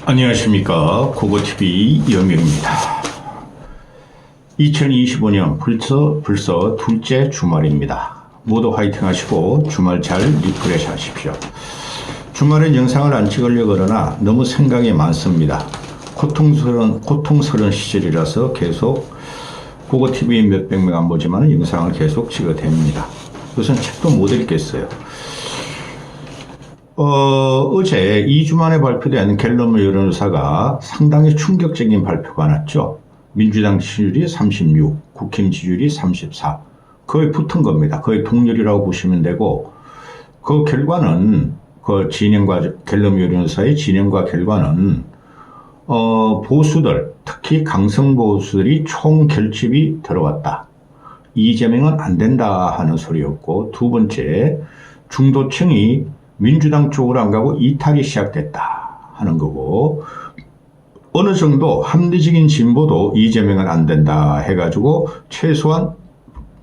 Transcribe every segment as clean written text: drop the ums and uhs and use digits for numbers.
안녕하십니까. 고고TV 이영명입니다. 2025년 벌써 둘째 주말입니다. 모두 화이팅 하시고 주말 잘 리프레시 하십시오. 주말엔 영상을 안 찍으려고 그러나 너무 생각이 많습니다. 고통스러운 시절이라서 계속 고고TV 몇백 명 안 보지만 영상을 계속 찍어댑니다. 우선 책도 못 읽겠어요. 어제 2주 만에 발표된 갤럽 여론조사가 상당히 충격적인 발표가 났죠. 민주당 지지율이 36, 국힘 지지율이 34. 거의 붙은 겁니다. 거의 동률이라고 보시면 되고, 그 결과는, 갤럽 여론조사의 진행과 결과는, 보수들, 특히 강성 보수들이 총 결집이 들어왔다. 이재명은 안 된다 하는 소리였고, 두 번째, 중도층이 민주당 쪽으로 안 가고 이탈이 시작됐다 하는 거고, 어느 정도 합리적인 진보도 이재명은 안 된다 해가지고 최소한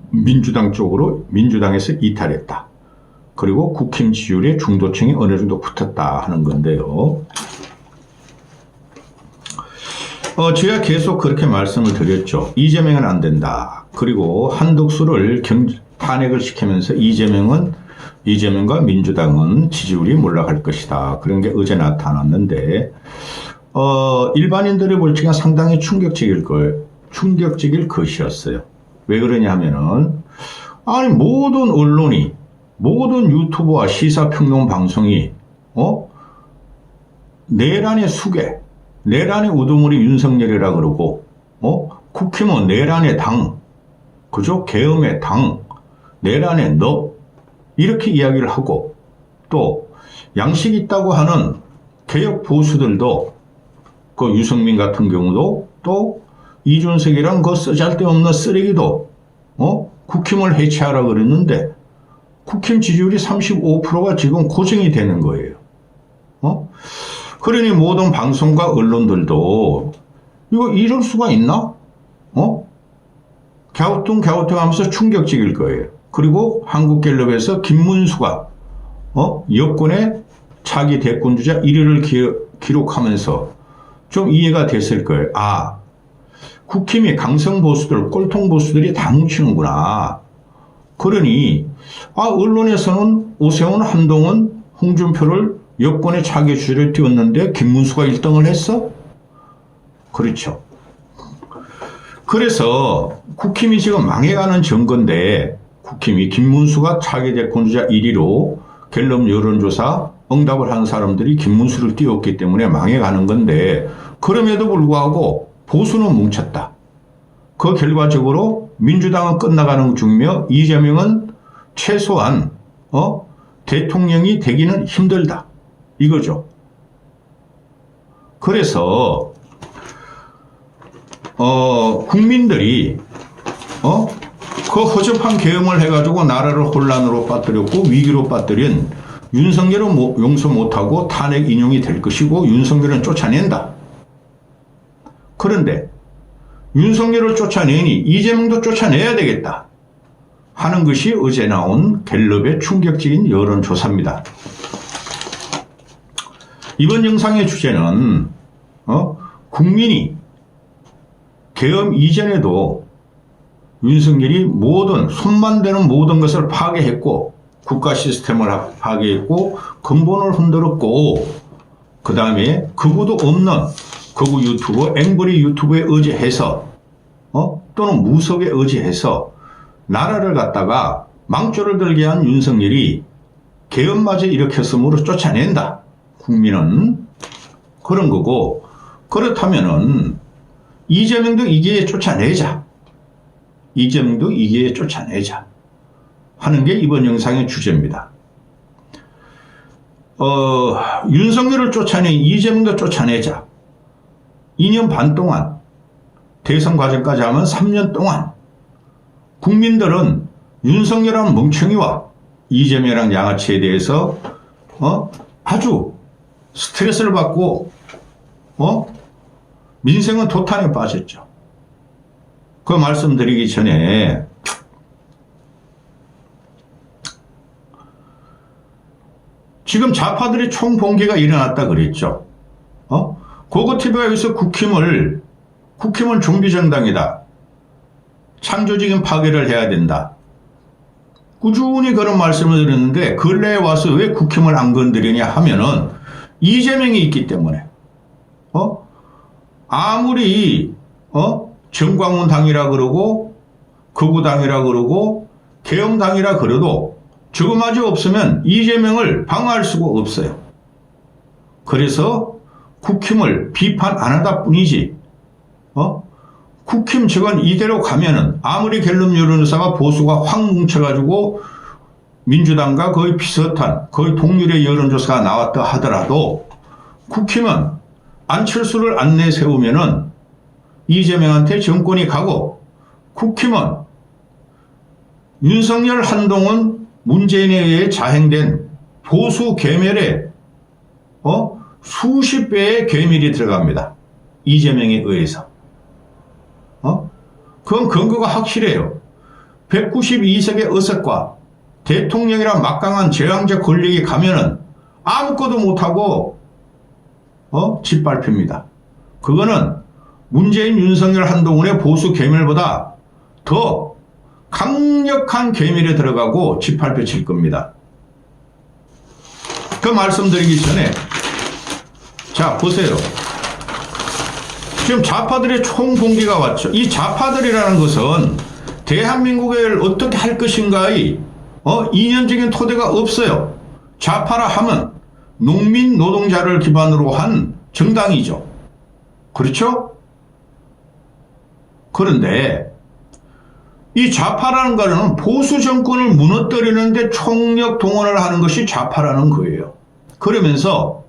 민주당 쪽으로 민주당에서 이탈했다. 그리고 국힘 지지율에 중도층이 어느 정도 붙었다 하는 건데요. 제가 계속 그렇게 말씀을 드렸죠. 이재명은 안 된다. 그리고 한덕수를 탄핵을 시키면서 이재명과 민주당은 지지율이 몰락할 것이다. 그런 게 어제 나타났는데, 일반인들이 볼 적엔 상당히 충격적일 것이었어요. 왜 그러냐 하면은, 아니, 모든 언론이, 모든 유튜브와 시사평론 방송이, 내란의 수괴, 내란의 우두머리 윤석열이라 그러고, 국힘은 내란의 당, 그죠? 계엄의 당, 내란의 너, 이렇게 이야기를 하고, 또 양식 있다고 하는 개혁 보수들도, 그 유승민 같은 경우도, 또 이준석이랑 그 쓰잘데없는 쓰레기도 국힘을 해체하라 그랬는데 국힘 지지율이 35%가 지금 고정이 되는 거예요. 그러니 모든 방송과 언론들도 이거 이럴 수가 있나? 갸우뚱하면서 충격적일 거예요. 그리고 한국갤럽에서 김문수가 여권의 차기 대권주자 1위를 기록하면서 좀 이해가 됐을 거예요. 아, 국힘이 강성 보수들, 꼴통 보수들이 다 뭉치는구나. 그러니 언론에서는 오세훈, 한동훈, 홍준표를 여권의 차기 주자를 띄웠는데 김문수가 1등을 했어? 그렇죠. 그래서 국힘이 지금 망해가는 증거인데, 국힘이 김문수가 차기 대권주자 1위로 갤럽 여론조사 응답을 한 사람들이 김문수를 띄웠기 때문에 망해가는 건데, 그럼에도 불구하고 보수는 뭉쳤다. 그 결과적으로 민주당은 끝나가는 중이며 이재명은 최소한 대통령이 되기는 힘들다. 이거죠. 그래서 국민들이 그 허접한 계엄을 해가지고 나라를 혼란으로 빠뜨렸고 위기로 빠뜨린 윤석열은 용서 못하고 탄핵 인용이 될 것이고 윤석열은 쫓아낸다. 그런데 윤석열을 쫓아내니 이재명도 쫓아내야 되겠다 하는 것이 어제 나온 갤럽의 충격적인 여론조사입니다. 이번 영상의 주제는 국민이 계엄 이전에도 윤석열이 손만 대는 모든 것을 파괴했고 국가 시스템을 파괴했고 근본을 흔들었고 그 다음에 극우도 없는 극우 유튜브, 앵그리 유튜브에 의지해서 또는 무속에 의지해서 나라를 갖다가 망조를 들게 한 윤석열이 계엄마저 일으켰으므로 쫓아낸다. 국민은 그런 거고, 그렇다면은 이재명도 이기에 쫓아내자. 이재명도 이기에 쫓아내자 하는 게 이번 영상의 주제입니다. 윤석열을 쫓아내 이재명도 쫓아내자. 2년 반 동안 대선 과정까지 하면 3년 동안 국민들은 윤석열이라는 멍청이와 이재명이라는 양아치에 대해서 아주 스트레스를 받고 민생은 도탄에 빠졌죠. 그 말씀드리기 전에 지금 좌파들의 총봉기가 일어났다 그랬죠. 고고TV가 여기서 국힘은 좀비 정당이다. 창조적인 파괴를 해야 된다. 꾸준히 그런 말씀을 드렸는데 근래에 와서 왜 국힘을 안 건드리냐 하면은 이재명이 있기 때문에 아무리 정광훈 당이라 그러고 극우당이라 그러고 계엄당이라 그래도 저거마저 없으면 이재명을 방어할 수가 없어요. 그래서 국힘을 비판 안 하다 뿐이지 국힘 저건 이대로 가면은 아무리 갤럽 여론조사가 보수가 확 뭉쳐가지고 민주당과 거의 비슷한 거의 동률의 여론조사가 나왔다 하더라도 국힘은 안철수를 안 내세우면은 이재명한테 정권이 가고 국힘은 윤석열, 한동훈, 문재인에 의해 자행된 보수 괴멸에 수십 배의 괴멸이 들어갑니다. 이재명에 의해서. 그건 근거가 확실해요. 192석의 의석과 대통령이란 막강한 제왕적 권력이 가면은 아무것도 못하고 짓밟힙니다. 그거는 문재인, 윤석열, 한동훈의 보수 괴멸보다 더 강력한 괴멸에 들어가고 짓밟혀질 겁니다. 그 말씀드리기 전에 자 보세요. 지금 좌파들의 총공개가 왔죠. 이 좌파들이라는 것은 대한민국을 어떻게 할 것인가의 이념적인 토대가 없어요. 좌파라 하면 농민 노동자를 기반으로 한 정당이죠. 그렇죠? 그런데 이 좌파라는 거는 보수 정권을 무너뜨리는데 총력 동원을 하는 것이 좌파라는 거예요. 그러면서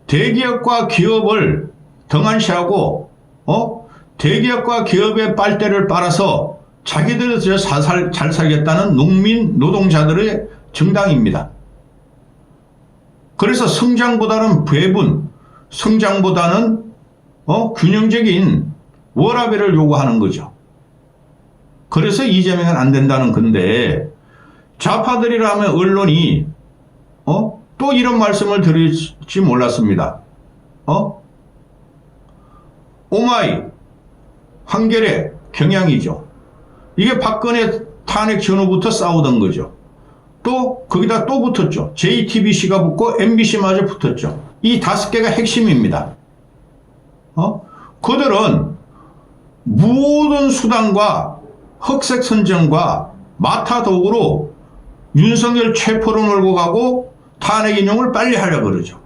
대기업과 기업을 등한시하고 대기업과 기업의 빨대를 빨아서 자기들이 잘 살겠다는 농민 노동자들의 정당입니다. 그래서 성장보다는 배분, 성장보다는 균형적인 워라밸을 요구하는 거죠. 그래서 이재명은 안 된다는 건데 좌파들이라면 언론이 또 이런 말씀을 드릴지 몰랐습니다. 오마이, 한겨레, 경향이죠. 이게 박근혜 탄핵 전후부터 싸우던 거죠. 또 거기다 또 붙었죠. JTBC가 붙고 MBC마저 붙었죠. 이 5개가 핵심입니다. 그들은 모든 수단과 흑색선전과 마타도구로 윤석열 체포를 몰고 가고 탄핵 인용을 빨리 하려고 그러죠.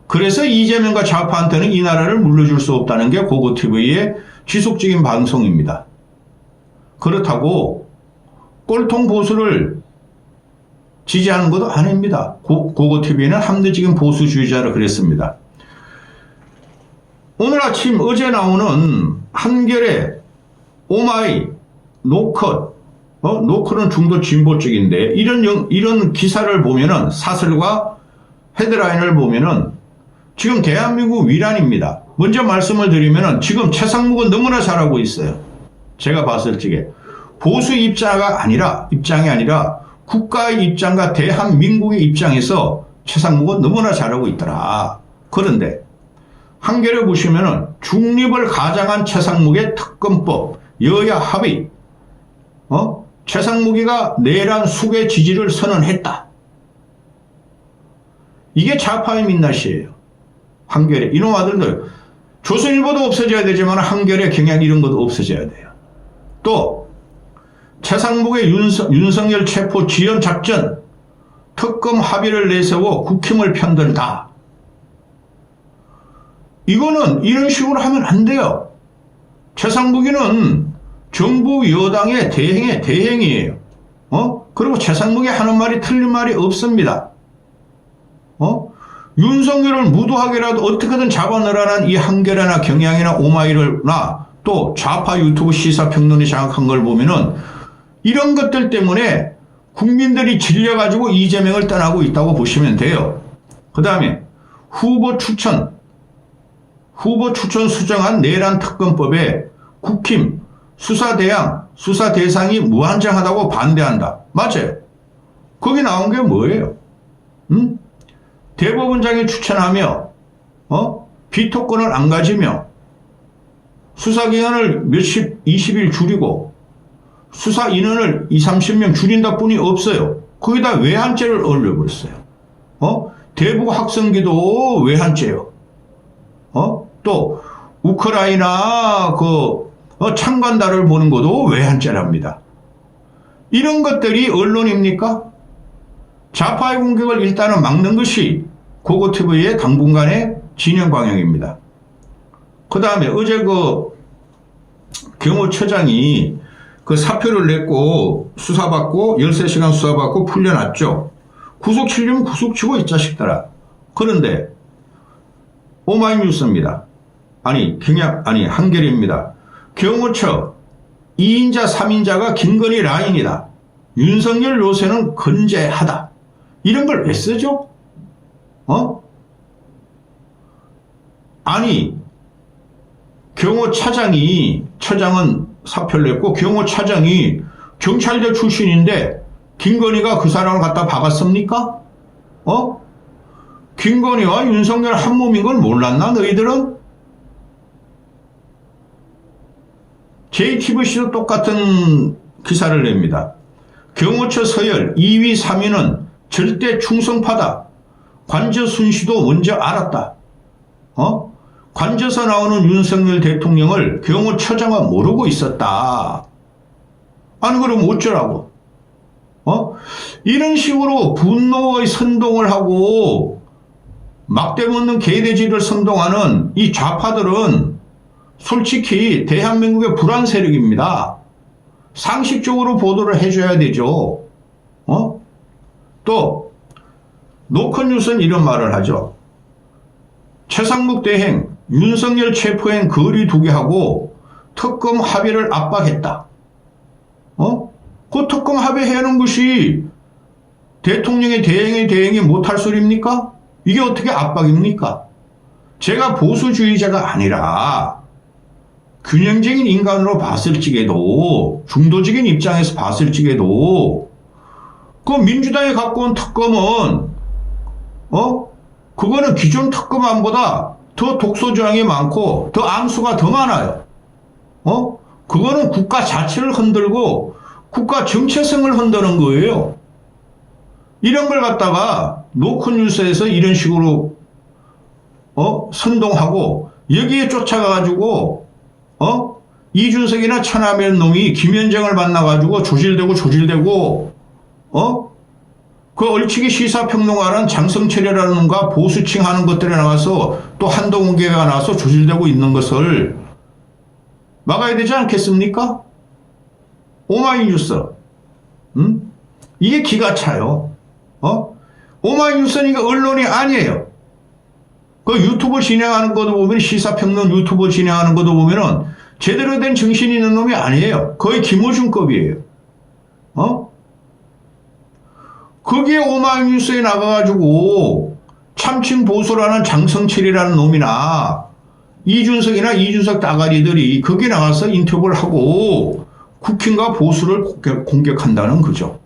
그래서 이재명과 좌파한테는 이 나라를 물려줄 수 없다는 게 고고TV의 지속적인 방송입니다. 그렇다고 꼴통 보수를 지지하는 것도 아닙니다. 고고TV는 합리적인 보수주의자로 그랬습니다. 오늘 아침 어제 나오는 한겨레, 오마이, 노컷, 노컷은 중도 진보 쪽인데 이런 기사를 보면은 사설과 헤드라인을 보면은 지금 대한민국 위란입니다. 먼저 말씀을 드리면은 지금 최상목은 너무나 잘하고 있어요. 제가 봤을 적에 보수 입장이 아니라 국가의 입장과 대한민국의 입장에서 최상목은 너무나 잘하고 있더라. 그런데 한겨레 보시면은 중립을 가장한 최상목의 특검법 여야 합의 최상목이가 내란 수괴 지지를 선언했다. 이게 좌파의 민낯이에요. 한겨레 이놈 아들들 조선일보도 없어져야 되지만 한겨레 경향 이런 것도 없어져야 돼요. 또 최상목의 윤석열 체포 지연 작전 특검 합의를 내세워 국힘을 편들다. 이거는 이런 식으로 하면 안 돼요. 최상목이는 정부 여당의 대행이에요. 그리고 최상목이 하는 말이 틀린 말이 없습니다. 윤석열을 무도하게라도 어떻게든 잡아넣으라는 이 한겨레나 경향이나 오마이나 또 좌파 유튜브 시사평론이 장악한 걸 보면은 이런 것들 때문에 국민들이 질려가지고 이재명을 떠나고 있다고 보시면 돼요. 그 다음에 후보 추천 수정한 내란 특검법에 국힘 수사 대상이 무한정하다고 반대한다. 맞아요. 거기 나온 게 뭐예요? 대법원장이 추천하며 비토권을 안 가지며 수사기간을 몇십, 20일 줄이고 수사 인원을 20, 30명 줄인다 뿐이 없어요. 거기다 외환죄를 올려버렸어요. 대북 학생기도 외환죄요. 또 우크라이나 참관다를 보는 것도 외환죄랍니다. 이런 것들이 언론입니까? 좌파의 공격을 일단은 막는 것이 고고TV의 당분간의 진영 방향입니다. 그 다음에 어제 경호처장이 사표를 냈고 수사받고 13시간 수사받고 풀려났죠. 구속 치려면 구속 치고 이 자식들아. 그런데 오마이뉴스입니다. 한겨레입니다. 경호처 2인자 3인자가 김건희 라인이다. 윤석열 요새는 건재하다. 이런 걸 왜 쓰죠? 처장은 사표를 냈고 경호차장이 경찰대 출신인데 김건희가 그 사람을 갖다 박았습니까? 김건희와 윤석열 한 몸인 걸 몰랐나 너희들은? JTBC도 똑같은 기사를 냅니다. 경호처 서열 2위 3위는 절대 충성파다. 관저순시도 먼저 알았다. 관저서 나오는 윤석열 대통령을 경호처장은 모르고 있었다. 그럼 어쩌라고? 이런 식으로 분노의 선동을 하고 막대먹는 개돼지를 선동하는 이 좌파들은 솔직히 대한민국의 불안 세력입니다. 상식적으로 보도를 해줘야 되죠. 또 노컷뉴스는 이런 말을 하죠. 최상목 대행 윤석열 체포행 거리 두게 하고 특검 합의를 압박했다. 그 특검 합의하는 것이 대통령의 대행이 못할 소리입니까? 이게 어떻게 압박입니까? 제가 보수주의자가 아니라 균형적인 인간으로 봤을 적에도 중도적인 입장에서 봤을 적에도 그 민주당이 갖고 온 특검은 그거는 기존 특검안보다 더 독소조항이 많고 더 암수가 더 많아요. 그거는 국가 자체를 흔들고 국가 정체성을 흔드는 거예요. 이런 걸 갖다가 노컷뉴스에서 이런 식으로 선동하고 여기에 쫓아가가지고 이준석이나 천하면 놈이 김현정을 만나가지고 조질되고 그 얼치기 시사평론가라는 장성철이라는 놈과 보수층 하는 것들에 나와서 또 한동훈계가 나와서 조질되고 있는 것을 막아야 되지 않겠습니까? 오마이뉴스. 이게 기가 차요. 오마이뉴스는 이거 언론이 아니에요. 그 유튜브 진행하는 것도 보면 시사평론 유튜브 진행하는 것도 보면은 제대로 된 정신이 있는 놈이 아니에요. 거의 김어준급이에요. 거기에 오마이뉴스에 나가가지고 참칭 보수라는 장성철이라는 놈이나 이준석이나 이준석 따가리들이 거기에 나가서 인터뷰를 하고 국힘과 보수를 공격한다는 거죠.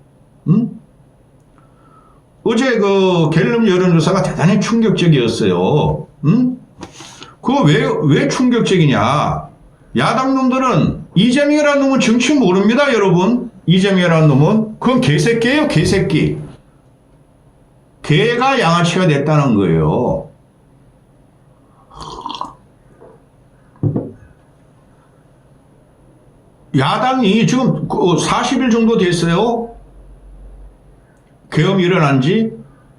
어제 그 갤럽 여론조사가 대단히 충격적이었어요. 그거 왜 충격적이냐? 야당 놈들은 이재명이라는 놈은 정치 모릅니다, 여러분. 이재명이라는 놈은 그건 개새끼예요, 개새끼. 개가 양아치가 됐다는 거예요. 야당이 지금 40일 정도 됐어요. 계엄이 일어난 지.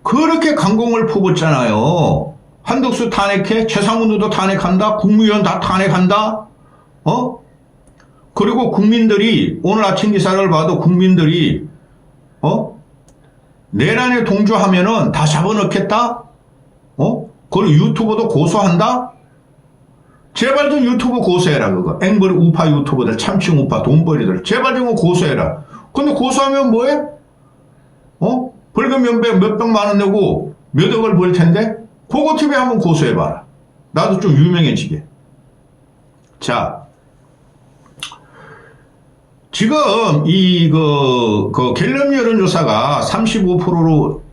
그렇게 강공을 퍼붓잖아요. 한덕수 탄핵해, 최상훈도 탄핵한다, 국무위원 다 탄핵한다. 그리고 국민들이 오늘 아침 기사를 봐도 국민들이 내란에 동조하면은 다 잡아넣겠다. 그리고 유튜버도 고소한다. 제발 좀 유튜브 고소해라. 그거 앵벌이 우파 유튜버들, 참칭 우파 돈벌이들 제발 좀 고소해라. 근데 고소하면 뭐해? 벌금 몇백만 원 내고 몇 억을 벌 텐데 고고TV 한번 고소해봐라. 나도 좀 유명해지게. 자, 지금 갤럽 여론조사가 35%로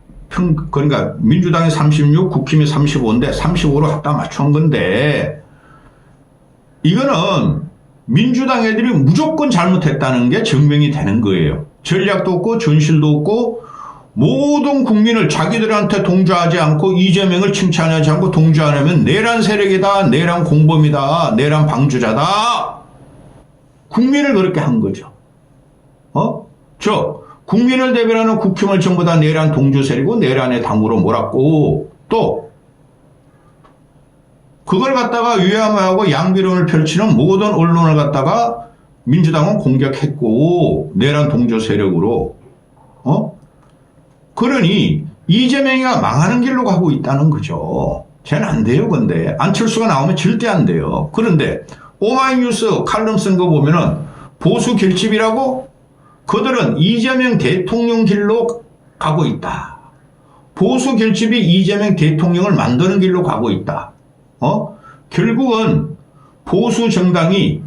그러니까 민주당이 36, 국힘이 35인데 35로 갖다 맞춘 건데 이거는 민주당 애들이 무조건 잘못했다는 게 증명이 되는 거예요. 전략도 없고 전실도 없고 모든 국민을 자기들한테 동조하지 않고 이재명을 칭찬하지 않고 동조 안 하면 내란 세력이다, 내란 공범이다, 내란 방주자다. 국민을 그렇게 한 거죠. 국민을 대변하는 국힘을 전부 다 내란 동조 세력이고 내란의 당으로 몰았고 또 그걸 갖다가 위함하고 양비론을 펼치는 모든 언론을 갖다가 민주당은 공격했고 내란 동조 세력으로 그러니 이재명이가 망하는 길로 가고 있다는 거죠. 쟤는 안 돼요. 근데 안철수가 나오면 절대 안 돼요. 그런데 오마이뉴스 칼럼 쓴 거 보면은 보수 결집이라고 그들은 이재명 대통령 길로 가고 있다. 보수 결집이 이재명 대통령을 만드는 길로 가고 있다. 결국은 보수 정당이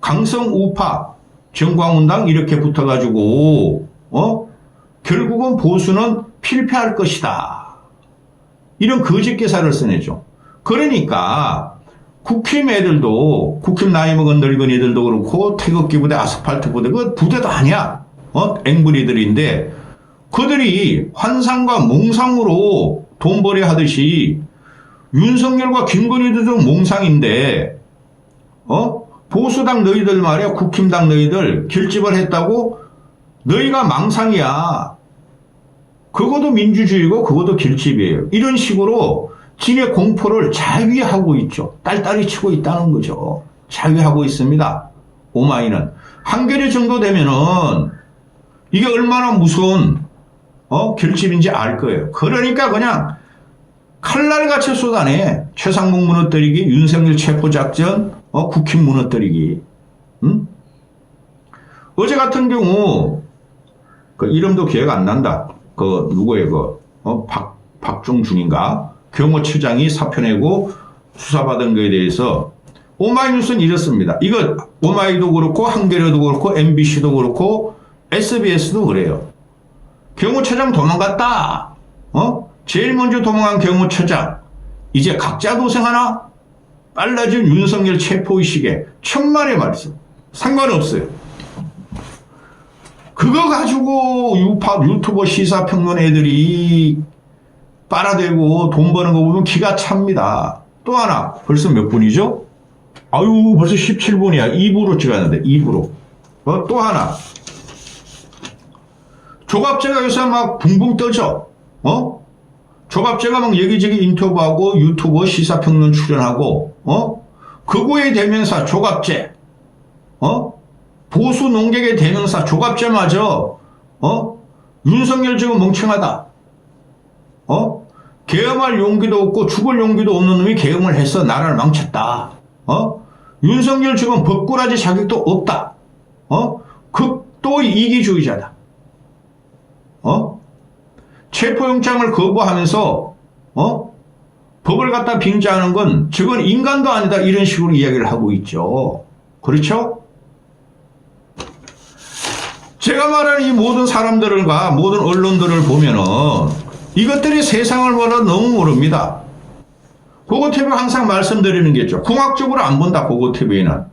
강성 우파 정광훈당 이렇게 붙어가지고 결국은 보수는 필패할 것이다. 이런 거짓 기사를 써내죠. 그러니까 국힘 애들도 국힘 나이 먹은 늙은 애들도 그렇고 태극기 부대 아스팔트 부대 그 부대도 아니야. 앵부리들인데 그들이 환상과 몽상으로 돈벌이 하듯이 윤석열과 김건희도 몽상인데 보수당 너희들 말이야 국힘당 너희들 결집을 했다고 너희가 망상이야. 그것도 민주주의고 그것도 결집이에요. 이런 식으로 지네 공포를 자위하고 있죠. 딸딸이 치고 있다는 거죠. 자위하고 있습니다. 오마이는. 한겨레 정도 되면은 이게 얼마나 무서운 결집인지 알 거예요. 그러니까 그냥 칼날같이 쏟아내. 최상목 무너뜨리기, 윤석열 체포작전, 국힘 무너뜨리기. 어제 같은 경우 그 이름도 기억 안 난다. 그 누구예요? 박종준인가? 경호처장이 사표 내고 수사받은 거에 대해서 오마이뉴스는 이렇습니다. 이거 오마이도 그렇고 한겨레도 그렇고 MBC도 그렇고 SBS도 그래요. 경호처장 도망갔다. 제일 먼저 도망간 경호처장 이제 각자 도생하나? 빨라진 윤석열 체포의식에 천만의 말씀. 상관없어요. 그거 가지고 유튜버 시사평론 애들이 빨아대고 돈 버는 거 보면 기가 찹니다. 또 하나 벌써 몇 분이죠? 아유 벌써 17분이야. 2부로 찍었는데 2부로. 또 하나 조갑제가 요새 막 붕붕 떠져. 조갑제가 막 여기저기 인터뷰하고 유튜버 시사평론 출연하고 극우의 대명사 조갑제 보수 농객의 대명사 조갑제마저 윤석열 지금 멍청하다. 계엄할 용기도 없고 죽을 용기도 없는 놈이 계엄을 해서 나라를 망쳤다. 윤석열 지금 법꾸라지 자격도 없다. 극도 이기주의자다. 체포영장을 거부하면서 법을 갖다 빙자하는 건 저건 인간도 아니다 이런 식으로 이야기를 하고 있죠. 그렇죠? 제가 말하는 이 모든 사람들과 모든 언론들을 보면은 이것들이 세상을 보다 너무 모릅니다. 고고TV 항상 말씀드리는 게 있죠. 궁합적으로 안 본다 고고TV는.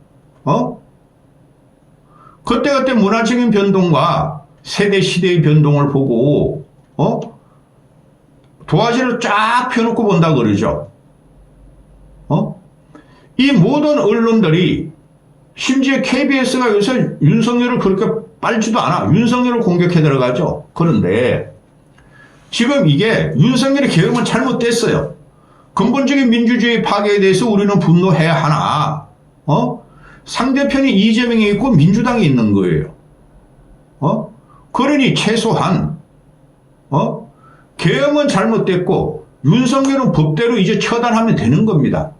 그때그때 문화적인 변동과 세대 시대의 변동을 보고 도화지를 쫙 펴놓고 본다 그러죠. 이 모든 언론들이 심지어 KBS가 요새 윤석열을 그렇게 빨지도 않아. 윤석열을 공격해 들어가죠. 그런데 지금 이게 윤석열의 계엄은 잘못됐어요. 근본적인 민주주의 파괴에 대해서 우리는 분노해야 하나. 상대편이 이재명이 있고 민주당이 있는 거예요. 그러니 최소한 계엄은 잘못됐고 윤석열은 법대로 이제 처단하면 되는 겁니다.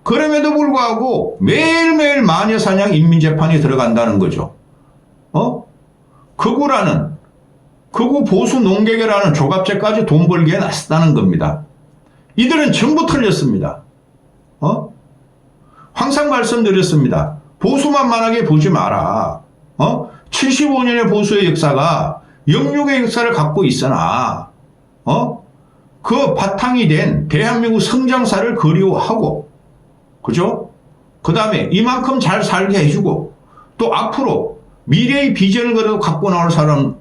그럼에도 불구하고 매일매일 마녀사냥 인민재판이 들어간다는 거죠. 극우 보수 농객이라는 조갑제까지 돈 벌기에 나섰다는 겁니다. 이들은 전부 틀렸습니다. 항상 말씀드렸습니다. 보수만만하게 보지 마라. 75년의 보수의 역사가 영육의 역사를 갖고 있으나 그 바탕이 된 대한민국 성장사를 그리워하고, 그죠? 그 다음에 이만큼 잘 살게 해주고, 또 앞으로 미래의 비전을 그래도 갖고 나올 사람,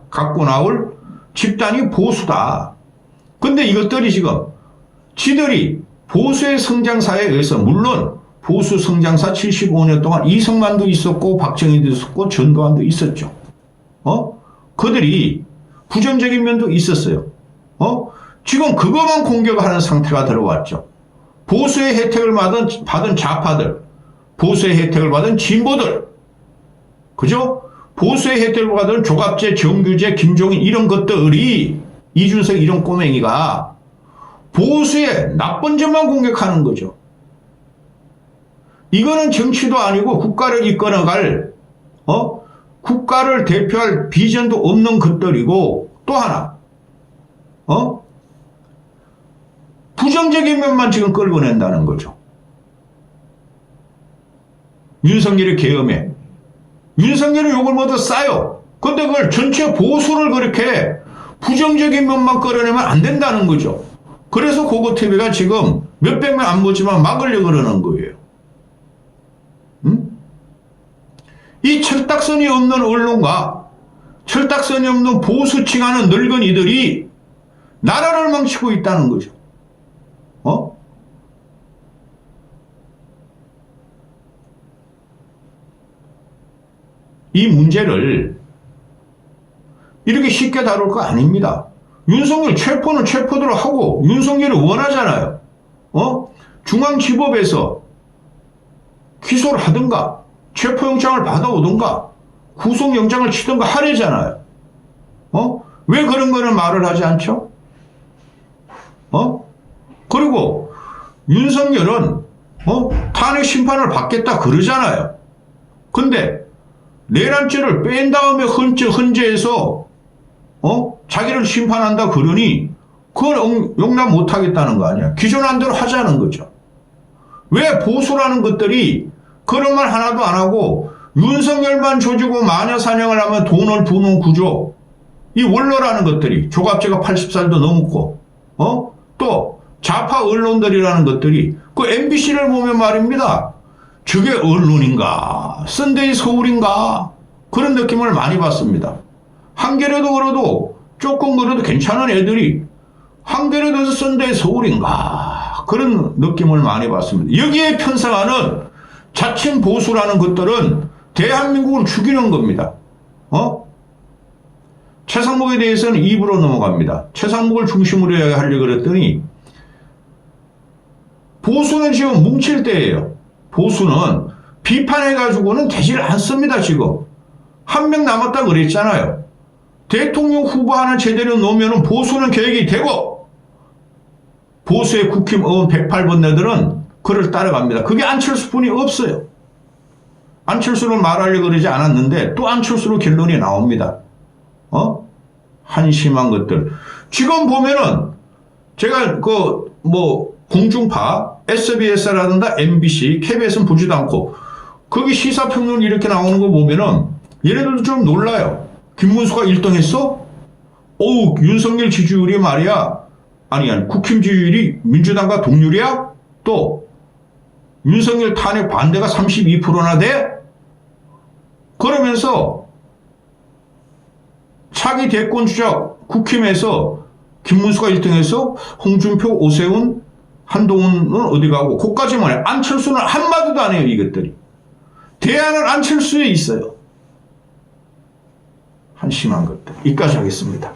갖고 나올 집단이 보수다. 근데 이것들이 지금 지들이 보수의 성장사에 의해서, 물론 보수 성장사 75년 동안 이승만도 있었고 박정희도 있었고 전두환도 있었죠. 그들이 부정적인 면도 있었어요. 지금 그것만 공격하는 상태가 들어왔죠. 보수의 혜택을 받은 좌파들, 보수의 혜택을 받은 진보들, 그죠? 보수의 혜택을 받은 조갑재, 정규재, 김종인 이런 것들이, 이준석 이런 꼬맹이가 보수의 나쁜 점만 공격하는 거죠. 이거는 정치도 아니고 국가를 이끌어갈, 국가를 대표할 비전도 없는 것들이고, 또 하나, 부정적인 면만 지금 끌어낸다는 거죠. 윤석열의 계엄에. 윤석열은 욕을 모두 싸요. 근데 그걸 전체 보수를 그렇게 부정적인 면만 끌어내면 안 된다는 거죠. 그래서 고고TV가 지금 몇백 명 안 보지만 막으려고 그러는 거예요. 이 철딱선이 없는 언론과 철딱선이 없는 보수층하는 늙은이들이 나라를 망치고 있다는 거죠. 이 문제를 이렇게 쉽게 다룰 거 아닙니다. 윤석열 체포는 체포대로 하고, 윤석열이 원하잖아요. 중앙지법에서 기소를 하든가 체포영장을 받아오든가 구속영장을 치든가 하려잖아요. 왜 그런 거는 말을 하지 않죠? 그리고 윤석열은 탄핵 심판을 받겠다 그러잖아요. 근데 내란죄를 뺀 다음에 헌재에서 자기를 심판한다 그러니 그걸 용납 못하겠다는 거 아니야. 기존한 대로 하자는 거죠. 왜 보수라는 것들이 그런 말 하나도 안 하고 윤석열만 조지고 마녀 사냥을 하면 돈을 부는 구조, 이 원로라는 것들이, 조갑재가 80살도 넘었고 또 좌파 언론들이라는 것들이, 그 MBC를 보면 말입니다. 저게 언론인가, 썬데이 서울인가, 그런 느낌을 많이 받습니다. 한겨레도 그래도 조금 그래도 괜찮은 애들이 한겨레도 썬데이 서울인가, 그런 느낌을 많이 받습니다. 여기에 편성하는 자칭 보수라는 것들은 대한민국을 죽이는 겁니다. 최상목에 대해서는 입으로 넘어갑니다. 최상목을 중심으로 하려고 그랬더니, 보수는 지금 뭉칠 때예요. 보수는 비판해가지고는 되질 않습니다. 지금 한 명 남았다 그랬잖아요. 대통령 후보 하나 제대로 놓으면 보수는 계획이 되고, 보수의 국힘의원 108번네들은 그를 따라갑니다. 그게 안철수뿐이 없어요. 안철수를 말하려고 그러지 않았는데 또 안철수로 결론이 나옵니다. 한심한 것들. 지금 보면은 제가 공중파, SBS라든가 MBC, KBS는 보지도 않고 거기 시사평론 이렇게 나오는 거 보면은 얘네들도 좀 놀라요. 김문수가 1등 했어? 윤석열 지지율이 말이야. 아니, 국힘 지지율이 민주당과 동률이야? 또 윤석열 탄핵 반대가 32%나 돼? 그러면서 차기 대권 주자 국힘에서 김문수가 1등해서 홍준표, 오세훈, 한동훈은 어디 가고, 그까지만 해. 안철수는 한마디도 안 해요, 이것들이. 대안은 안철수에 있어요. 한심한 것들. 이까지 하겠습니다.